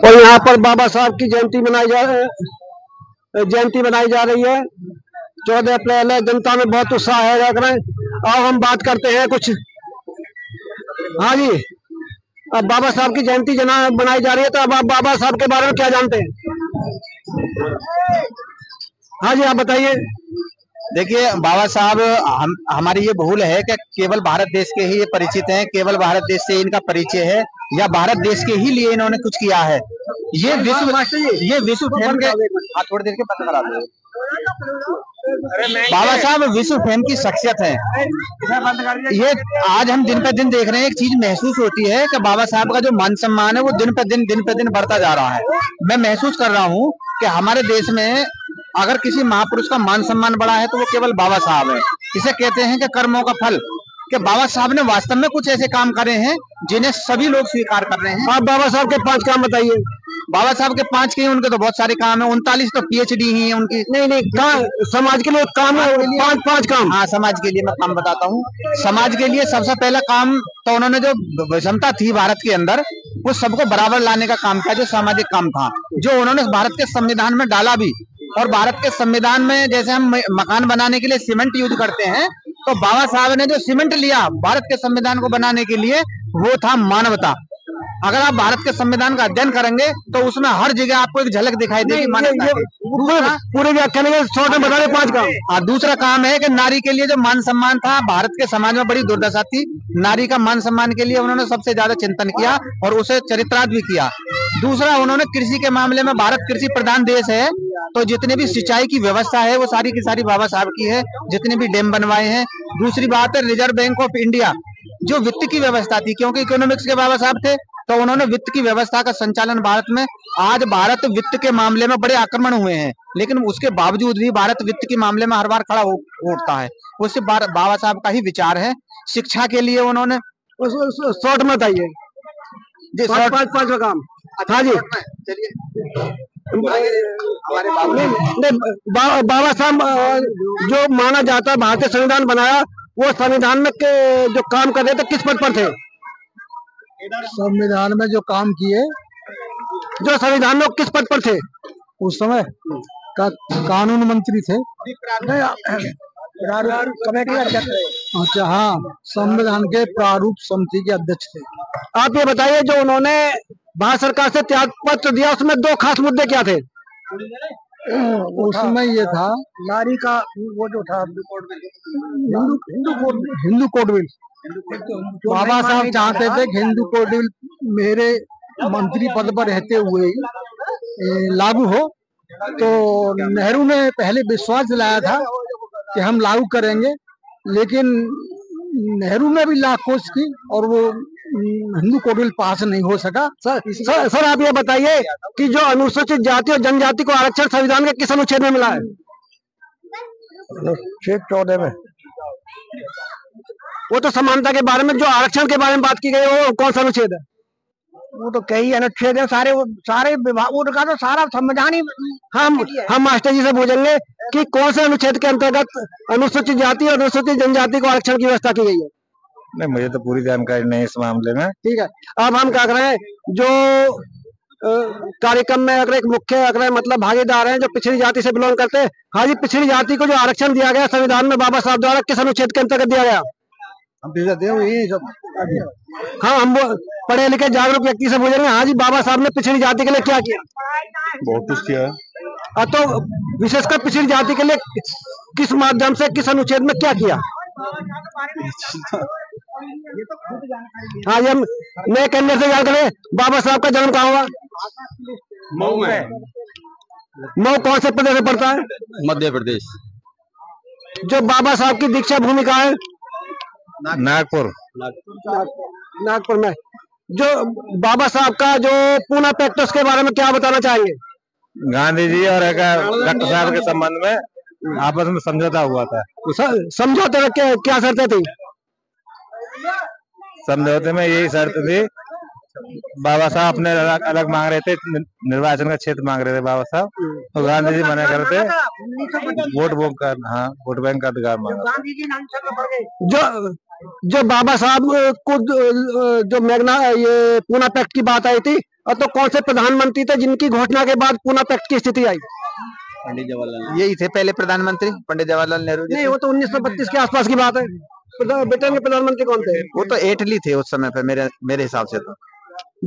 और यहाँ पर बाबा साहब की जयंती बनाई जा रही है। 14 अप्रैल है, जनता में बहुत उत्साह है। देख रहे हैं। अब हम बात करते हैं कुछ। हाँ जी, अब बाबा साहब की जयंती बनाई जा रही है, तो अब आप बाबा साहब के बारे में क्या जानते हैं? हाँ जी, आप बताइए। देखिए, बाबा साहब हमारी ये भूल है कि केवल भारत देश के ही ये परिचित हैं, केवल भारत देश से इनका परिचय है, या भारत देश के ही लिए इन्होंने कुछ किया है। ये विश्व फेम के थोड़ी देर के बंद करा दो। बाबा साहब विश्व फेम की शख्सियत है। ये आज हम दिन पे दिन देख रहे हैं, एक चीज महसूस होती है कि बाबा साहब का जो मान सम्मान है वो दिन पे दिन बढ़ता जा रहा है। मैं महसूस कर रहा हूँ कि हमारे देश में अगर किसी महापुरुष का मान सम्मान बढ़ा है तो वो केवल बाबा साहब है। इसे कहते हैं कि कर्मों का फल, कि बाबा साहब ने वास्तव में कुछ ऐसे काम करे हैं जिन्हें सभी लोग स्वीकार कर रहे हैं। आप बाबा साहब के 5 काम बताइए। बाबा साहब के 5 के, उनके तो बहुत सारे काम है। 39 तो पीएचडी ही है उनकी। नहीं, समाज के लिए काम है। 5 काम। हाँ, समाज के लिए मैं काम बताता हूँ। समाज के लिए सबसे पहला काम तो उन्होंने जो विषमता थी भारत के अंदर, वो सबको बराबर लाने का काम किया, जो सामाजिक काम था, जो उन्होंने भारत के संविधान में डाला भी। और भारत के संविधान में जैसे हम मकान बनाने के लिए सीमेंट यूज करते हैं, तो बाबा साहब ने जो सीमेंट लिया भारत के संविधान को बनाने के लिए, वो था मानवता। अगर आप भारत के संविधान का अध्ययन करेंगे तो उसमें हर जगह आपको एक झलक दिखाई देगी मानवता की। पूरे व्याख्यान में शॉर्ट में बता दें 5 काम। हाँ, दूसरा काम है कि नारी के लिए जो मान सम्मान था, भारत के समाज में बड़ी दुर्दशा थी, नारी का मान सम्मान के लिए उन्होंने सबसे ज्यादा चिंतन किया और उसे चरित्रार्थ भी किया। दूसरा, उन्होंने कृषि के मामले में, भारत कृषि प्रधान देश है, तो जितनी भी सिंचाई की व्यवस्था है वो सारी की सारी बाबा साहब की है, जितने भी डैम बनवाए हैं। दूसरी बात है, रिजर्व बैंक ऑफ इंडिया, जो वित्त की व्यवस्था थी, क्योंकि इकोनॉमिक्स के बाबा साहब थे, तो उन्होंने वित्त की व्यवस्था का संचालन भारत में। आज भारत वित्त के मामले में बड़े आक्रमण हुए हैं, लेकिन उसके बावजूद भी भारत वित्त के मामले में हर बार खड़ा उठता है। वो सिर्फ बाबा साहब का ही विचार है। शिक्षा के लिए उन्होंने शॉर्ट में बताइए जी, 5 का काम। हाँ जी, चलिए। बाबा साहब जो माना जाता है भारतीय संविधान बनाया, वो संविधान में जो काम कर रहे थे किस पद पर थे? संविधान में जो काम किए, जो संविधान में किस पद पर थे उस समय का कानून मंत्री थे। कमेटी अध्यक्ष थे। अच्छा, हाँ, संविधान के प्रारूप समिति के अध्यक्ष थे। आप ये बताइए, जो उन्होंने भारत सरकार से त्याग पत्र दिया, उसमें 2 खास मुद्दे क्या थे? उसमें ये था, नारी का वो जो था हिंदू कोड बिल। बाबा साहब चाहते थे कि हिंदू कोड बिल मेरे मंत्री पद पर रहते हुए लागू हो। तो नेहरू ने पहले विश्वास दिलाया था कि हम लागू करेंगे, लेकिन नेहरू ने भी लाख कोशिश की और वो हिंदू कोड बिल पास नहीं हो सका। सर आप ये बताइए कि जो अनुसूचित जाति और जनजाति को आरक्षण संविधान के किस अनुच्छेद में मिला है? अनुच्छेद 14 में। वो तो समानता के बारे में, जो आरक्षण के बारे में बात की गई, वो कौन सा अनुच्छेद है? वो तो कई अनुच्छेद है, सारे विभागों का तो सारा संविधान ही। हम मास्टर जी से पूछेंगे कि कौन से अनुच्छेद के अंतर्गत अनुसूचित जाति और अनुसूचित जनजाति को आरक्षण की व्यवस्था की गई है? नहीं, मुझे तो पूरी जानकारी नहीं इस मामले में। ठीक है, अब हम क्या कर रहे हैं, जो कार्यक्रम में अगर एक मुख्य मतलब भागीदार हैं जो पिछड़ी जाति से बिलोंग करते हैं। हाँ जी, पिछड़ी जाति को जो आरक्षण दिया गया संविधान में बाबा साहब द्वारा, किस अनुच्छेद के अंतर्गत दिया गया? हाँ, हम पढ़े लिखे जागरूक व्यक्ति से पूछेंगे। हाँ जी, बाबा साहब ने पिछड़ी जाति के लिए क्या किया? बहुत कुछ किया। तो विशेषकर पिछड़ी जाति के लिए किस माध्यम से, किस अनुच्छेद में क्या किया? हाँ जी, हम नए कैलेंडर से याद करें, बाबा साहब का जन्म कहाँ हुआ? मऊ में। मऊ कौन से प्रदेश में पड़ता है? मध्य प्रदेश। जो बाबा साहब की दीक्षा भूमि कहाँ है? नागपुर। नागपुर में। जो बाबा साहब का जो पूना पैक्ट, उसके बारे में क्या बताना चाहेंगे? गांधी जी और डॉक्टर साहब के संबंध में आपस में समझौता हुआ था। समझौते में क्या शर्तें थी? समझौते में यही शर्त थी, बाबा साहब अपने अलग मांग रहे थे, निर्वाचन का क्षेत्र मांग रहे थे बाबा साहब, तो गांधी जी मना कर रहे थे, वोट बैंक का अधिकार मांगा। जो बाबा साहब को जो मेघना ये पूना पैक्ट की बात आई थी, और तो कौन से प्रधानमंत्री थे जिनकी घोषणा के बाद पूना पैक्ट की स्थिति आई? पंडित जवाहरलाल, यही थे पहले प्रधानमंत्री, पंडित जवाहरलाल नेहरू जी। नहीं, वो तो 1932 के आसपास की बात है। ब्रिटेन के प्रधानमंत्री कौन थे? वो तो इटली थे उस समय पे, मेरे हिसाब से तो।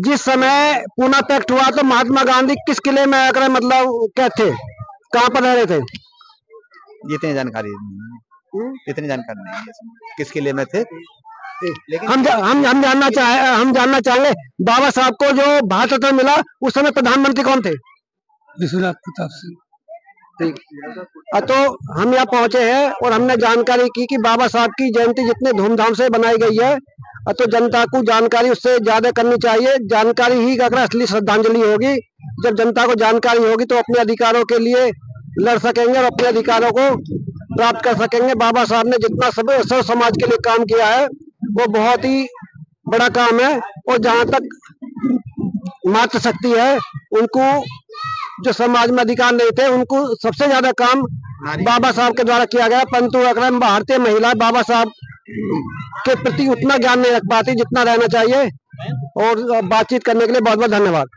जिस समय पूना पैक्ट हुआ तो महात्मा गांधी किस किले में आकर मतलब क्या थे, कहाँ पर रह रहे थे? इतनी जानकारी नहीं है, इतनी जानकारी नहीं है किस किले में थे। लेकिन हम जानना चाहेंगे बाबा साहब को जो भारत रत्न मिला उस समय प्रधानमंत्री कौन थे? विश्वनाथ प्रताप सिंह। तो हम यहाँ पहुंचे हैं और हमने जानकारी की कि बाबा साहब की जयंती जितने धूमधाम से बनाई गई है, तो जनता को जानकारी उससे ज्यादा करनी चाहिए। जानकारी ही अगर असली श्रद्धांजलि होगी। जब जनता को जानकारी होगी तो अपने अधिकारों के लिए लड़ सकेंगे और अपने अधिकारों को प्राप्त कर सकेंगे। बाबा साहब ने जितना सब समाज के लिए काम किया है वो बहुत ही बड़ा काम है, और जहाँ तक मातृशक्ति है उनको जो समाज में अधिकार नहीं थे उनको सबसे ज्यादा काम बाबा साहब के द्वारा किया गया। परंतु अगर भारतीय महिला बाबा साहब के प्रति उतना ज्ञान नहीं रख पाती जितना रहना चाहिए। और बातचीत करने के लिए बहुत बहुत धन्यवाद।